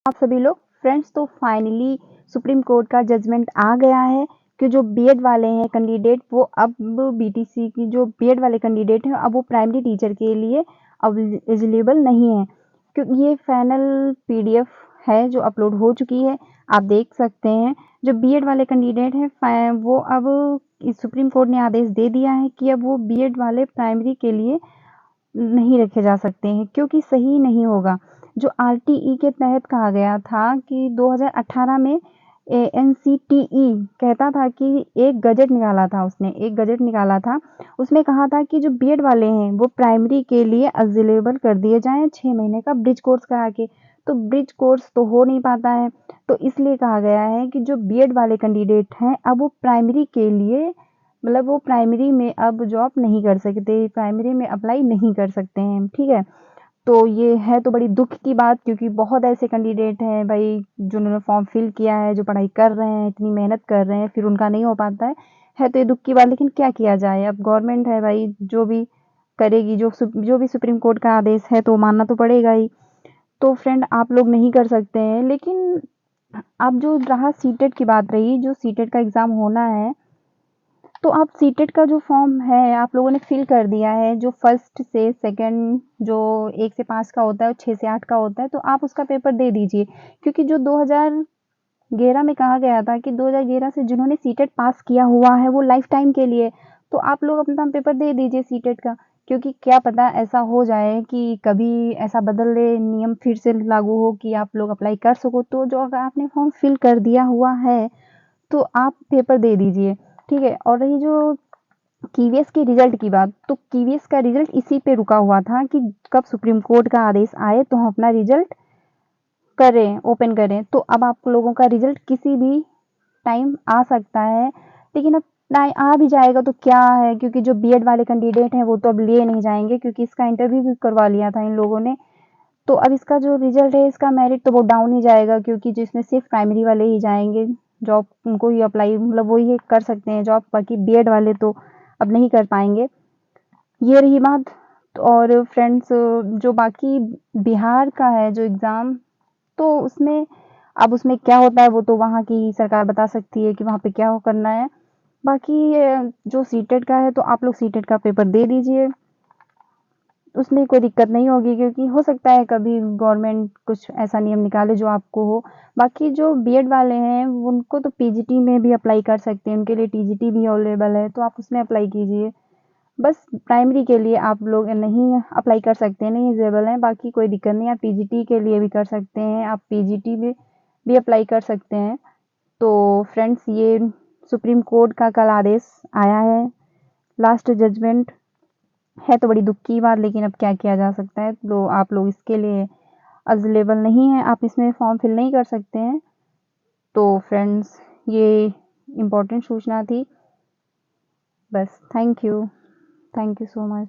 आप सभी लोग। फ्रेंड्स, तो फाइनली सुप्रीम कोर्ट का जजमेंट आ गया है कि जो बीएड वाले हैं कैंडिडेट, वो अब बीटीसी की जो बीएड वाले कैंडिडेट हैं, अब वो प्राइमरी टीचर के लिए अब एलिजिबल नहीं है, क्योंकि ये फाइनल पीडीएफ है जो अपलोड हो चुकी है। आप देख सकते हैं जो बीएड वाले कैंडिडेट हैं वो अब सुप्रीम कोर्ट ने आदेश दे दिया है कि अब वो बीएड वाले प्राइमरी के लिए नहीं रखे जा सकते हैं, क्योंकि सही नहीं होगा। जो आरटीई के तहत कहा गया था कि 2018 में एनसीटीई कहता था कि एक गजट निकाला था। उसमें कहा था कि जो बीएड वाले हैं वो प्राइमरी के लिए अवेलेबल कर दिए जाएं 6 महीने का ब्रिज कोर्स करा के। तो ब्रिज कोर्स तो हो नहीं पाता है, तो इसलिए कहा गया है कि जो बीएड वाले कैंडिडेट हैं अब वो प्राइमरी के लिए, मतलब वो प्राइमरी में अब जॉब नहीं कर सकते, प्राइमरी में अप्लाई नहीं कर सकते हैं। ठीक है, तो ये है तो बड़ी दुख की बात, क्योंकि बहुत ऐसे कैंडिडेट हैं भाई जिन्होंने फॉर्म फिल किया है, जो पढ़ाई कर रहे हैं, इतनी मेहनत कर रहे हैं, फिर उनका नहीं हो पाता है तो ये दुख की बात। लेकिन क्या किया जाए, अब गवर्नमेंट है भाई, जो भी करेगी, जो भी सुप्रीम कोर्ट का आदेश है तो मानना तो पड़ेगा ही। तो फ्रेंड, आप लोग नहीं कर सकते हैं। लेकिन अब जो रहा सीटेट की बात रही, जो सीटेट का एग्ज़ाम होना है, तो आप सीटेट का जो फॉर्म है आप लोगों ने फिल कर दिया है, जो फर्स्ट से सेकंड जो 1 से 5 का होता है और 6 से 8 का होता है, तो आप उसका पेपर दे दीजिए। क्योंकि जो 2011 में कहा गया था कि 2011 से जिन्होंने सीटेट पास किया हुआ है वो लाइफ टाइम के लिए, तो आप लोग अपना पेपर दे दीजिए सीटेट का। क्योंकि क्या पता ऐसा हो जाए कि कभी ऐसा बदल दे नियम, फिर से लागू हो कि आप लोग अप्लाई कर सको। तो जो अगर आपने फॉर्म फिल कर दिया हुआ है तो आप पेपर दे दीजिए। ठीक है, और रही जो कीवीएस के रिजल्ट की बात, तो कीवीएस का रिजल्ट इसी पे रुका हुआ था कि कब सुप्रीम कोर्ट का आदेश आए तो हम अपना रिजल्ट करें, ओपन करें। तो अब आप लोगों का रिजल्ट किसी भी टाइम आ सकता है। लेकिन अब आ भी जाएगा तो क्या है, क्योंकि जो बीएड वाले कैंडिडेट हैं वो तो अब लिए नहीं जाएंगे, क्योंकि इसका इंटरव्यू भी करवा लिया था इन लोगों ने। तो अब इसका जो रिजल्ट है, इसका मेरिट तो वो डाउन ही जाएगा, क्योंकि जिसमें सिर्फ प्राइमरी वाले ही जाएंगे जॉब, उनको ही अप्लाई, मतलब वो ही कर सकते हैं जॉब, बाकी बीएड वाले तो अब नहीं कर पाएंगे। ये रही बात। और फ्रेंड्स, जो बाकी बिहार का है जो एग्ज़ाम, तो उसमें अब उसमें क्या होता है वो तो वहाँ की सरकार बता सकती है कि वहाँ पे क्या करना है। बाकी जो सीटेट का है तो आप लोग सीटेट का पेपर दे दीजिए, उसमें कोई दिक्कत नहीं होगी, क्योंकि हो सकता है कभी गवर्नमेंट कुछ ऐसा नियम निकाले जो आपको हो। बाकी जो बीएड वाले हैं उनको तो पीजीटी में भी अप्लाई कर सकते हैं, उनके लिए टीजीटी भी अवेलेबल है, तो आप उसमें अप्लाई कीजिए। बस प्राइमरी के लिए आप लोग नहीं अप्लाई कर सकते हैं, नहीं एलिजिबल हैं। बाकी कोई दिक्कत नहीं, आप टीजीटी के लिए भी कर सकते हैं, आप पीजीटी में भी अप्लाई कर सकते हैं। तो फ्रेंड्स, ये सुप्रीम कोर्ट का कल आदेश आया है, लास्ट जजमेंट है, तो बड़ी दुख की बात। लेकिन अब क्या किया जा सकता है, तो आप लोग इसके लिए अवेलेबल नहीं है, आप इसमें फॉर्म फिल नहीं कर सकते हैं। तो फ्रेंड्स, ये इम्पोर्टेंट सूचना थी। बस, थैंक यू सो मच।